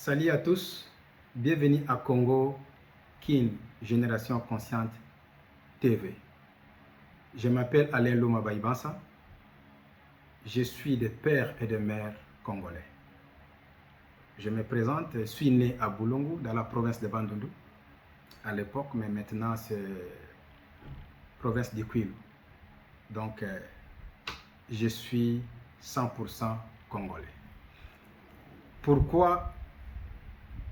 Salut à tous, bienvenue à Congo Kin Génération Consciente TV. Je m'appelle Alain Loma Baïbansa. Je suis de père et de mère congolais. Je me présente, je suis né à Boulongo, dans la province de Bandundu, à l'époque, mais maintenant c'est province de Kwilu. Donc, je suis 100% congolais. Pourquoi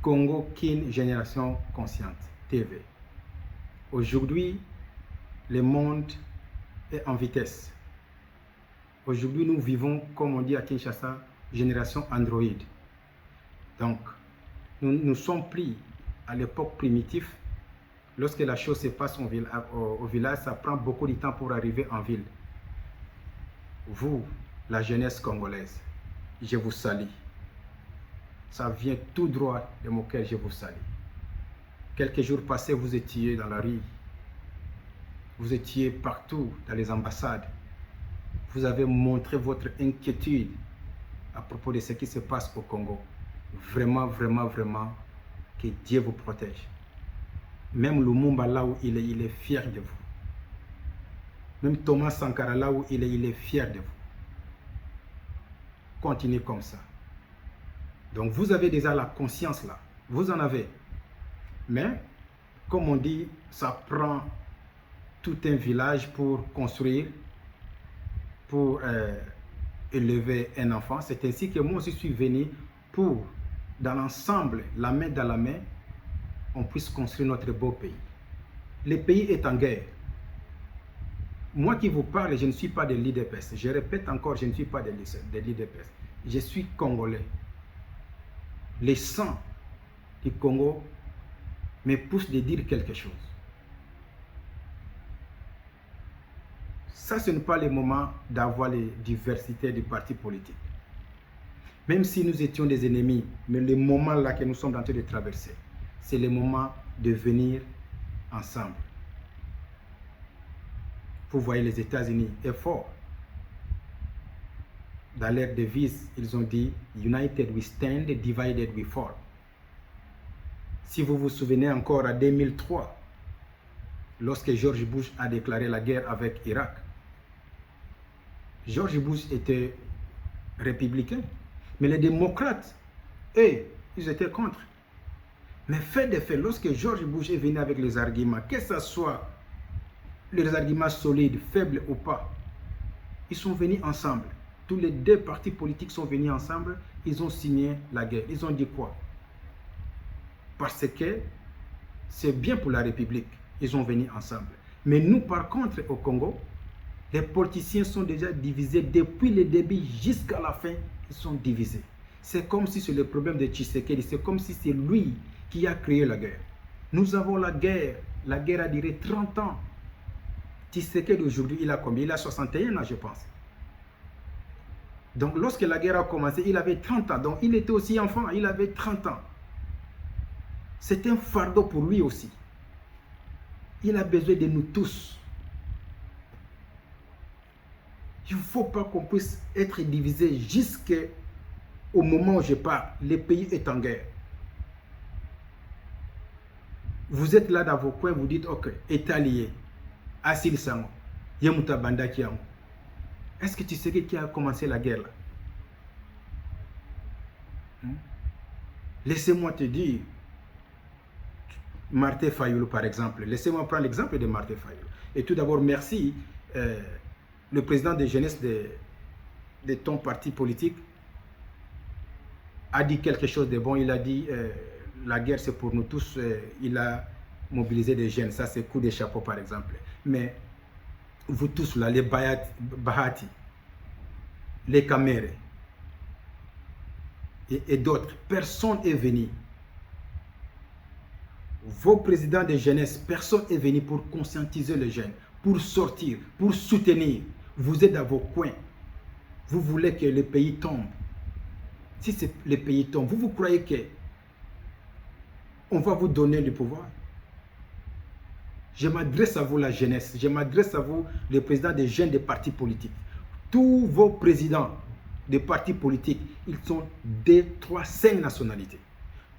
Congo Kin Génération Consciente TV? Aujourd'hui, le monde est en vitesse. Aujourd'hui, nous vivons, comme on dit à Kinshasa, génération Android. Donc, nous ne sommes plus à l'époque primitive. Lorsque la chose se passe au village, ça prend beaucoup de temps pour arriver en ville. Vous, la jeunesse congolaise, je vous salue. Ça vient tout droit de mon cœur, je vous salue. Quelques jours passés, vous étiez dans la rue. Vous étiez partout dans les ambassades. Vous avez montré votre inquiétude à propos de ce qui se passe au Congo. Vraiment, vraiment, vraiment, que Dieu vous protège. Même Lumumba, là où il est fier de vous. Même Thomas Sankara, là où il est fier de vous. Continuez comme ça. Donc vous avez déjà la conscience là. Vous en avez. Mais, comme on dit, ça prend tout un village pour construire, pour élever un enfant. C'est ainsi que moi aussi suis venu pour, dans l'ensemble, la main dans la main, on puisse construire notre beau pays. Le pays est en guerre. Moi qui vous parle, je ne suis pas de l'IDPS. Je répète encore, je ne suis pas de l'IDPS. Je suis congolais. Le sang du Congo me pousse de dire quelque chose. Ça, ce n'est pas le moment d'avoir les diversités des partis politiques. Même si nous étions des ennemis, mais le moment là que nous sommes en train de traverser, c'est le moment de venir ensemble. Vous voyez, les États-Unis est fort. Dans leur devise, ils ont dit « United we stand, divided we fall ». Si vous vous souvenez encore à 2003, lorsque George Bush a déclaré la guerre avec Irak, George Bush était républicain, mais les démocrates, eux, ils étaient contre. Mais fait de fait, lorsque George Bush est venu avec les arguments, que ce soit les arguments solides, faibles ou pas, ils sont venus ensemble. Tous les deux partis politiques sont venus ensemble, ils ont signé la guerre. Ils ont dit quoi? Parce que c'est bien pour la République, ils sont venus ensemble. Mais nous, par contre, au Congo, les politiciens sont déjà divisés depuis le début jusqu'à la fin, ils sont divisés. C'est comme si c'est le problème de Tshisekedi, c'est comme si c'est lui qui a créé la guerre. Nous avons la guerre a duré 30 ans. Tshisekedi aujourd'hui, il a combien? Il a 61 ans, je pense. Donc lorsque la guerre a commencé, il avait 30 ans. Donc il était aussi enfant, il avait 30 ans. C'est un fardeau pour lui aussi. Il a besoin de nous tous. Il ne faut pas qu'on puisse être divisé jusqu'au moment où je parle. Le pays est en guerre. Vous êtes là dans vos coins, vous dites, ok, État lié, Assil Sango, Yemuta Banda Kiango. Est-ce que tu sais qui a commencé la guerre là? Laissez-moi te dire, Martin Fayulu par exemple. Laissez-moi prendre l'exemple de Martin Fayulu. Et tout d'abord, merci, le président de jeunesse de ton parti politique a dit quelque chose de bon. Il a dit, la guerre c'est pour nous tous. Il a mobilisé des jeunes. Ça c'est coup de chapeau par exemple. Mais vous tous là, les Bahati, les Kamere et d'autres, personne n'est venu. Vos présidents de jeunesse, personne n'est venu pour conscientiser les jeunes, pour sortir, pour soutenir. Vous êtes dans vos coins. Vous voulez que le pays tombe. Si le pays tombe, vous croyez que on va vous donner le pouvoir? Je m'adresse à vous, la jeunesse. Je m'adresse à vous, les présidents des jeunes des partis politiques. Tous vos présidents des partis politiques, ils sont 2, 3, 5 nationalités.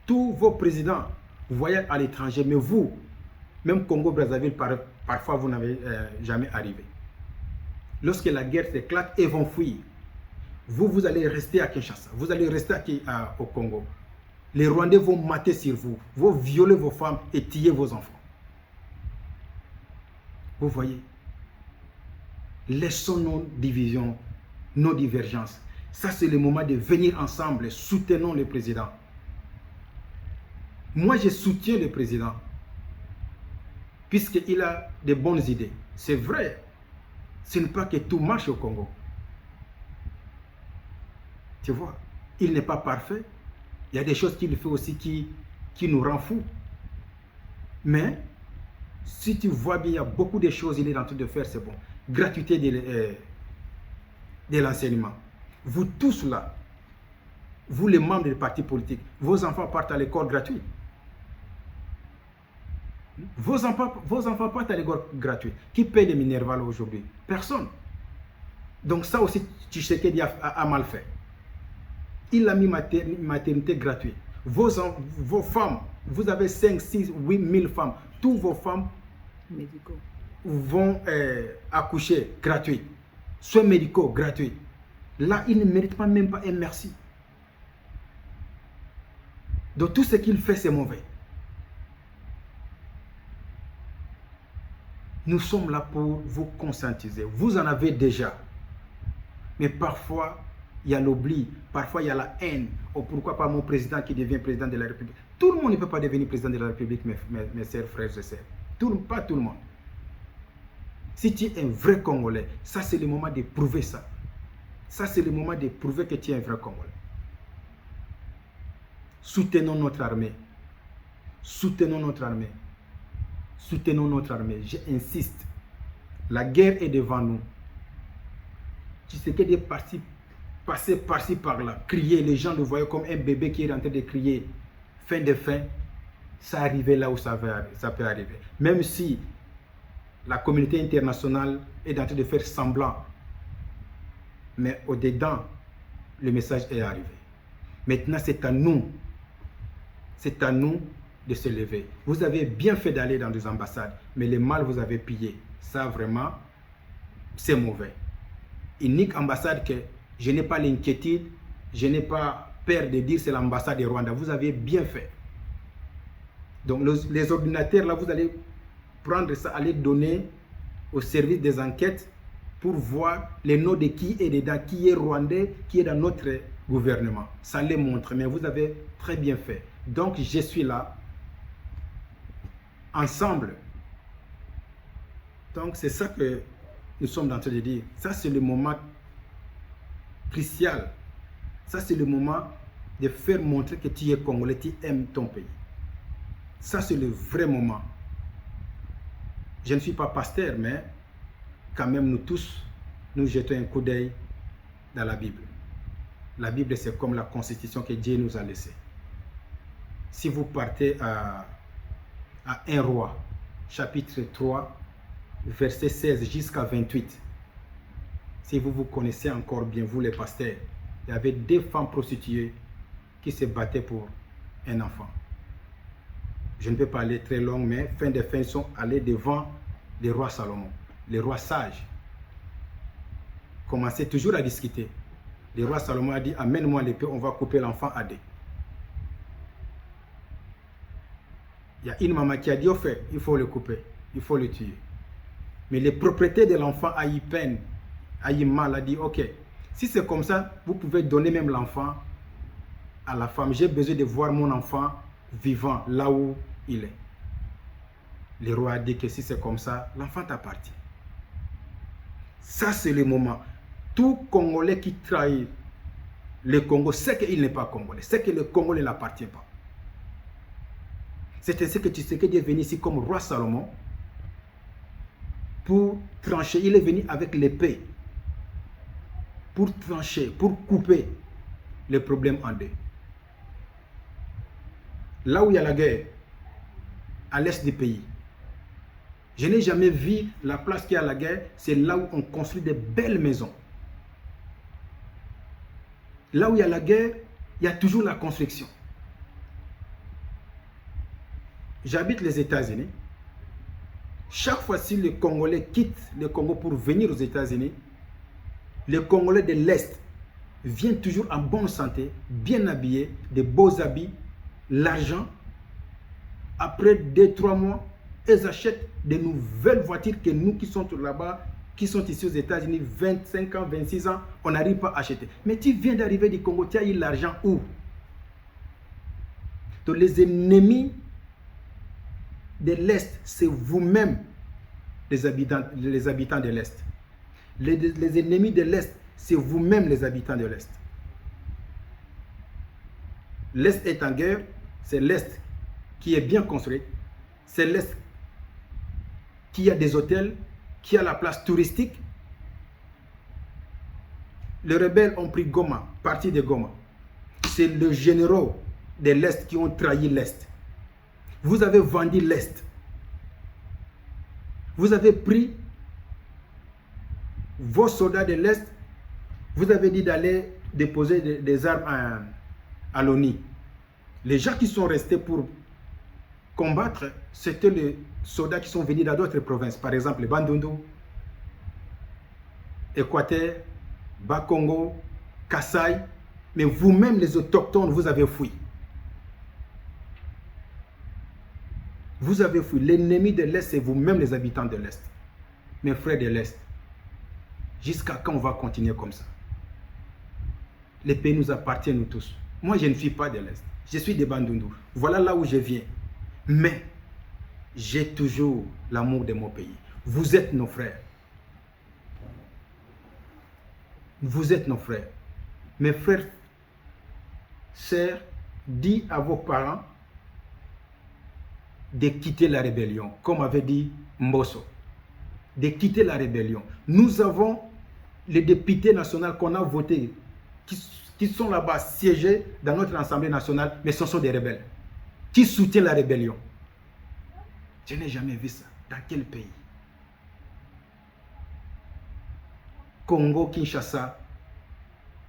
Tous vos présidents voyagent à l'étranger, mais vous, même Congo-Brazzaville, parfois vous n'avez jamais arrivé. Lorsque la guerre s'éclate, ils vont fuir. Vous allez rester à Kinshasa, vous allez rester au Congo. Les Rwandais vont mater sur vous, vont violer vos femmes et tuer vos enfants. Vous voyez, laissons nos divisions, nos divergences. Ça, c'est le moment de venir ensemble et soutenons le président. Moi, je soutiens le président, puisqu'il a de bonnes idées. C'est vrai, ce n'est pas que tout marche au Congo. Tu vois, il n'est pas parfait. Il y a des choses qu'il fait aussi qui nous rend fous. Mais, si tu vois bien, il y a beaucoup de choses qu'il est en train de faire, c'est bon. Gratuité de l'enseignement. Vous tous là, vous les membres des partis politiques, vos enfants partent à l'école gratuite. Vos enfants partent à l'école gratuite. Qui paye les Minerval aujourd'hui? Personne. Donc ça aussi, Tshisekedi a mal fait. Il a mis maternité gratuite. Vos femmes, vous avez 5, 6, 8 000 femmes. Toutes vos femmes médicaux vont accoucher gratuit. Soins médicaux gratuits. Là, ils ne méritent pas même pas un merci. Donc tout ce qu'il fait, c'est mauvais. Nous sommes là pour vous conscientiser. Vous en avez déjà. Mais parfois, il y a l'oubli. Parfois, il y a la haine. Oh, pourquoi pas mon président qui devient président de la République? Tout le monde ne peut pas devenir président de la République, mes chers frères et sœurs. Pas tout le monde. Si tu es un vrai Congolais, ça c'est le moment de prouver ça. Ça c'est le moment de prouver que tu es un vrai Congolais. Soutenons notre armée. Soutenons notre armée. Soutenons notre armée. J'insiste. La guerre est devant nous. Tu sais que des partis passer par-ci par-là, crier, les gens le voyaient comme un bébé qui est en train de crier fin de fin, ça arrivait là où ça peut arriver. Même si la communauté internationale est en train de faire semblant, mais au-dedans, le message est arrivé. Maintenant, c'est à nous de se lever. Vous avez bien fait d'aller dans des ambassades, mais le mal vous avez pillé. Ça, vraiment, c'est mauvais. Unique ambassade que je n'ai pas l'inquiétude, je n'ai pas peur de dire c'est l'ambassade du Rwanda. Vous avez bien fait. Donc les ordinateurs, là, vous allez prendre ça, aller donner au service des enquêtes pour voir les noms de qui est dedans, qui est rwandais, qui est dans notre gouvernement. Ça les montre, mais vous avez très bien fait. Donc je suis là, ensemble. Donc c'est ça que nous sommes en train de dire. Ça c'est le moment crucial. Ça c'est le moment de faire montrer que tu es Congolais, tu aimes ton pays. Ça c'est le vrai moment. Je ne suis pas pasteur, mais quand même nous tous, nous jetons un coup d'œil dans la Bible. La Bible c'est comme la constitution que Dieu nous a laissée. Si vous partez à 1 Roi, chapitre 3, verset 16 jusqu'à 28, si vous vous connaissez encore bien, vous les pasteurs, il y avait 2 femmes prostituées qui se battaient pour un enfant. Je ne peux pas aller très long, mais fin de fin, ils sont allés devant le roi Salomon, le roi sage. Commençaient toujours à discuter. Le roi Salomon a dit, amène-moi l'épée, on va couper l'enfant à 2. Il y a une maman qui a dit, au fait, il faut le couper, il faut le tuer. Mais le propriétaire de l'enfant a eu peine, a eu mal, a dit, ok, si c'est comme ça, vous pouvez donner même l'enfant à la femme. J'ai besoin de voir mon enfant vivant là où il est. Le roi a dit que si c'est comme ça, l'enfant t'appartient. Ça, c'est le moment. Tout Congolais qui trahit le Congo sait qu'il n'est pas Congolais, sait que le Congo ne l'appartient pas. C'est ainsi que Tshisekedi est venu ici comme roi Salomon pour trancher. Il est venu avec l'épée pour trancher, pour couper les problèmes en 2. Là où il y a la guerre, à l'est du pays, je n'ai jamais vu la place qui a la guerre, c'est là où on construit de belles maisons. Là où il y a la guerre, il y a toujours la construction. j'habite les États-Unis. Chaque fois si les Congolais quittent le Congo pour venir aux États-Unis, les Congolais de l'Est viennent toujours en bonne santé, bien habillés, de beaux habits, l'argent. Après 2-3 mois, ils achètent de nouvelles voitures que nous qui sommes là-bas, qui sont ici aux États-Unis, 25 ans, 26 ans, on n'arrive pas à acheter. Mais tu viens d'arriver du Congo, tu as eu l'argent où? Donc les ennemis de l'Est, c'est vous-même, les habitants de l'Est. Les ennemis de l'Est, c'est vous-même, les habitants de l'Est. L'Est est en guerre, c'est l'Est qui est bien construit, c'est l'Est qui a des hôtels, qui a la place touristique. Les rebelles ont pris Goma, partie de Goma. C'est les généraux de l'Est qui ont trahi l'Est. Vous avez vendu l'Est. Vous avez pris vos soldats de l'Est. Vous avez dit d'aller déposer des armes à l'ONU. Les gens qui sont restés pour combattre, c'était les soldats qui sont venus dans d'autres provinces. Par exemple, les Bandundu, Équateur, Bas-Congo, Kasaï. Mais vous-même, les autochtones, vous avez fui. Vous avez fui. L'ennemi de l'Est, c'est vous-même, les habitants de l'Est. Mes frères de l'Est, jusqu'à quand on va continuer comme ça? Les pays nous appartiennent, nous tous. Moi, je ne suis pas de l'Est. Je suis des Bandundu. Voilà là où je viens. Mais j'ai toujours l'amour de mon pays. Vous êtes nos frères. Vous êtes nos frères. Mes frères, sœurs, dis à vos parents de quitter la rébellion, comme avait dit Mbosso. De quitter la rébellion. Nous avons les députés nationaux qu'on a votés, qui sont là-bas siégés dans notre Assemblée nationale, mais ce sont des rebelles, qui soutiennent la rébellion. Je n'ai jamais vu ça. Dans quel pays? Congo, Kinshasa,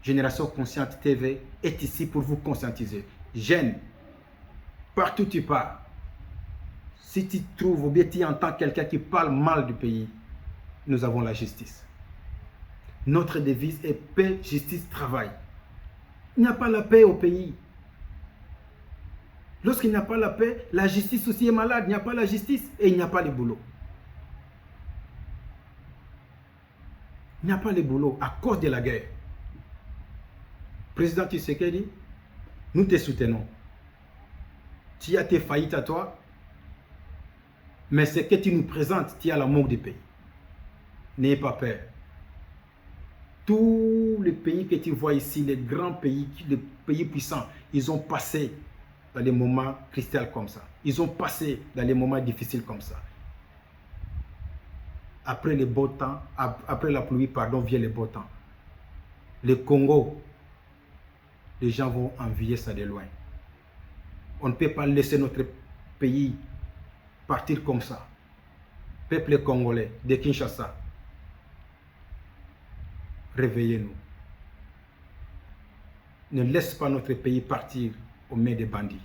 Génération Consciente TV est ici pour vous conscientiser. Jeunes, partout où tu pars, si tu trouves ou bien tu entends quelqu'un qui parle mal du pays, nous avons la justice. Notre devise est paix, justice, travail. Il n'y a pas la paix au pays. Lorsqu'il n'y a pas la paix, la justice aussi est malade. Il n'y a pas la justice et il n'y a pas le boulot. Il n'y a pas le boulot à cause de la guerre. Président Tshisekedi, nous te soutenons. Tu as tes faillites à toi, mais ce que tu nous présentes, tu as l'amour du pays. N'ayez pas peur. Tous les pays que tu vois ici, les grands pays, les pays puissants, ils ont passé dans les moments cristals comme ça. Ils ont passé dans les moments difficiles comme ça. Après les beaux temps, après la pluie, pardon, vient les beaux temps. Le Congo, les gens vont envier ça de loin. On ne peut pas laisser notre pays partir comme ça. Peuple congolais de Kinshasa, réveillez-nous. Ne laisse pas notre pays partir aux mains des bandits.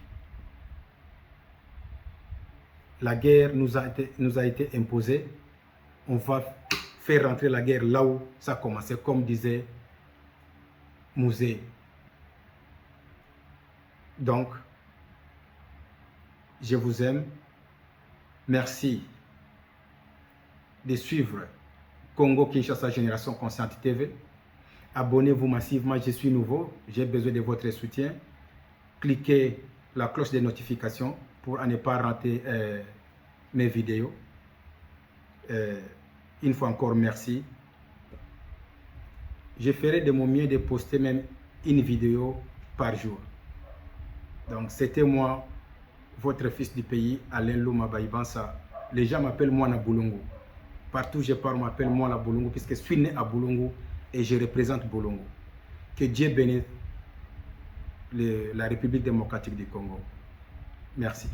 La guerre nous a été imposée. On va faire rentrer la guerre là où ça a commencé, comme disait Mouzé. Donc, je vous aime. Merci de suivre Congo Kinshasa Génération Consciente TV. Abonnez-vous massivement, je suis nouveau, j'ai besoin de votre soutien. Cliquez la cloche de notification pour ne pas rater mes vidéos. Une fois encore, merci. Je ferai de mon mieux de poster même une vidéo par jour. Donc, c'était moi, votre fils du pays, Alain Louma Baïbansa. Les gens m'appellent moi na Boulongo. Partout où je pars, on m'appelle moi na Boulongo, puisque je suis né à Boulongo et je représente Boulongo. Que Dieu bénisse la République démocratique du Congo. Merci.